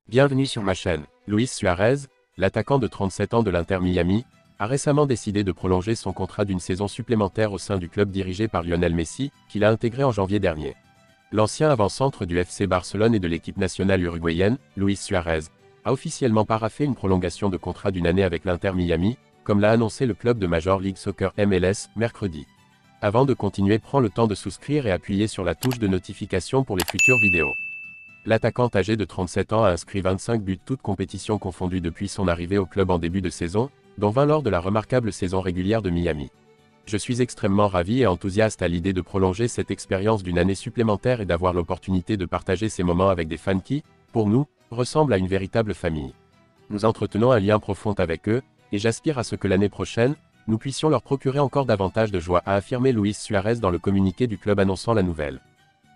Bienvenue sur ma chaîne. Luis Suárez, l'attaquant de 37 ans de l'Inter Miami, a récemment décidé de prolonger son contrat d'une saison supplémentaire au sein du club dirigé par Lionel Messi, qu'il a intégré en janvier dernier. L'ancien avant-centre du FC Barcelone et de l'équipe nationale uruguayenne, Luis Suárez, a officiellement paraphé une prolongation de contrat d'une année avec l'Inter Miami, comme l'a annoncé le club de Major League Soccer MLS, mercredi. Avant de continuer, prends le temps de souscrire et appuyer sur la touche de notification pour les futures vidéos. L'attaquant âgé de 37 ans a inscrit 25 buts toutes compétitions confondues depuis son arrivée au club en début de saison, dont 20 lors de la remarquable saison régulière de Miami. Je suis extrêmement ravi et enthousiaste à l'idée de prolonger cette expérience d'une année supplémentaire et d'avoir l'opportunité de partager ces moments avec des fans qui, pour nous, ressemblent à une véritable famille. Nous entretenons un lien profond avec eux, et j'aspire à ce que l'année prochaine, nous puissions leur procurer encore davantage de joie, a affirmé Luis Suárez dans le communiqué du club annonçant la nouvelle.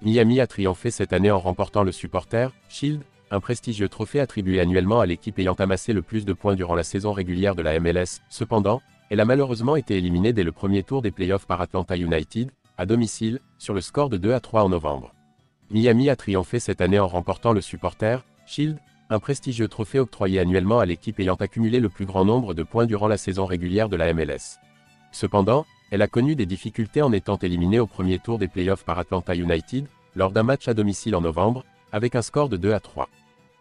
Miami a triomphé cette année en remportant le Supporters Shield, un prestigieux trophée attribué annuellement à l'équipe ayant amassé le plus de points durant la saison régulière de la MLS. Cependant, elle a malheureusement été éliminée dès le premier tour des playoffs par Atlanta United, à domicile, sur le score de 2-3 en novembre. Miami a triomphé cette année en remportant le Supporters Shield, un prestigieux trophée octroyé annuellement à l'équipe ayant accumulé le plus grand nombre de points durant la saison régulière de la MLS. Cependant, elle a connu des difficultés en étant éliminée au premier tour des playoffs par Atlanta United, lors d'un match à domicile en novembre, avec un score de 2-3.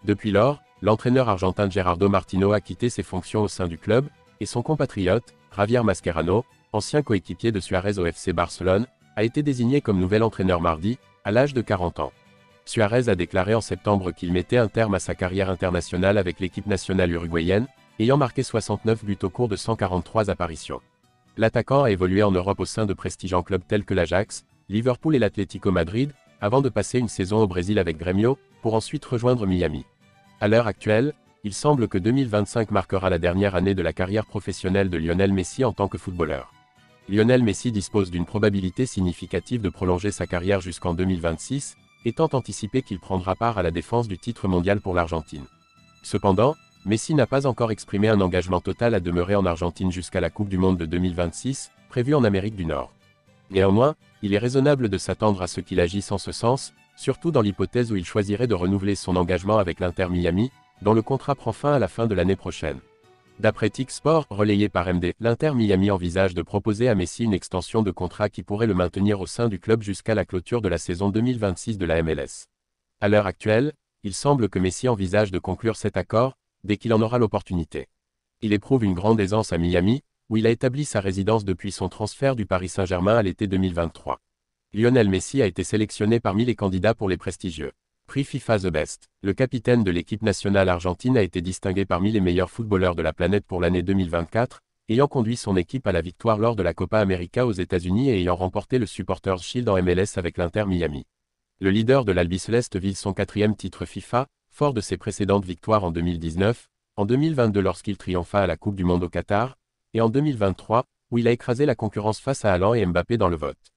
Depuis lors, l'entraîneur argentin Gerardo Martino a quitté ses fonctions au sein du club, et son compatriote, Javier Mascherano, ancien coéquipier de Suárez au FC Barcelone, a été désigné comme nouvel entraîneur mardi, à l'âge de 40 ans. Suárez a déclaré en septembre qu'il mettait un terme à sa carrière internationale avec l'équipe nationale uruguayenne, ayant marqué 69 buts au cours de 143 apparitions. L'attaquant a évolué en Europe au sein de prestigieux clubs tels que l'Ajax, Liverpool et l'Atlético Madrid, avant de passer une saison au Brésil avec Grêmio, pour ensuite rejoindre Miami. À l'heure actuelle, il semble que 2025 marquera la dernière année de la carrière professionnelle de Lionel Messi en tant que footballeur. Lionel Messi dispose d'une probabilité significative de prolonger sa carrière jusqu'en 2026, étant anticipé qu'il prendra part à la défense du titre mondial pour l'Argentine. Cependant, Messi n'a pas encore exprimé un engagement total à demeurer en Argentine jusqu'à la Coupe du Monde de 2026, prévue en Amérique du Nord. Néanmoins, il est raisonnable de s'attendre à ce qu'il agisse en ce sens, surtout dans l'hypothèse où il choisirait de renouveler son engagement avec l'Inter Miami, dont le contrat prend fin à la fin de l'année prochaine. D'après TIC-Sport, relayé par MD, l'Inter Miami envisage de proposer à Messi une extension de contrat qui pourrait le maintenir au sein du club jusqu'à la clôture de la saison 2026 de la MLS. À l'heure actuelle, il semble que Messi envisage de conclure cet accord, dès qu'il en aura l'opportunité. Il éprouve une grande aisance à Miami, où il a établi sa résidence depuis son transfert du Paris Saint-Germain à l'été 2023. Lionel Messi a été sélectionné parmi les candidats pour les prestigieux prix FIFA The Best. Le capitaine de l'équipe nationale argentine a été distingué parmi les meilleurs footballeurs de la planète pour l'année 2024, ayant conduit son équipe à la victoire lors de la Copa América aux États-Unis et ayant remporté le Supporters Shield en MLS avec l'Inter Miami. Le leader de l'Albiceleste vise son 4e titre FIFA, fort de ses précédentes victoires en 2019, en 2022 lorsqu'il triompha à la Coupe du Monde au Qatar, et en 2023, où il a écrasé la concurrence face à Haaland et Mbappé dans le vote.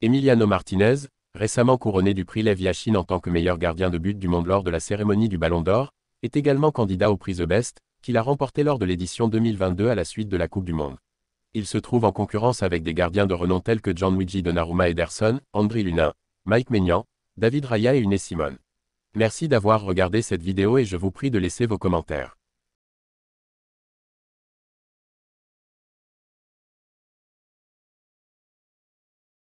Emiliano Martinez, récemment couronné du prix Lev Yashin en tant que meilleur gardien de but du monde lors de la cérémonie du Ballon d'Or, est également candidat au prix The Best, qu'il a remporté lors de l'édition 2022 à la suite de la Coupe du Monde. Il se trouve en concurrence avec des gardiens de renom tels que Gianluigi Donnarumma Ederson, Andriy Lunin, Mike Maignan, David Raya et Unai Simon. Merci d'avoir regardé cette vidéo et je vous prie de laisser vos commentaires.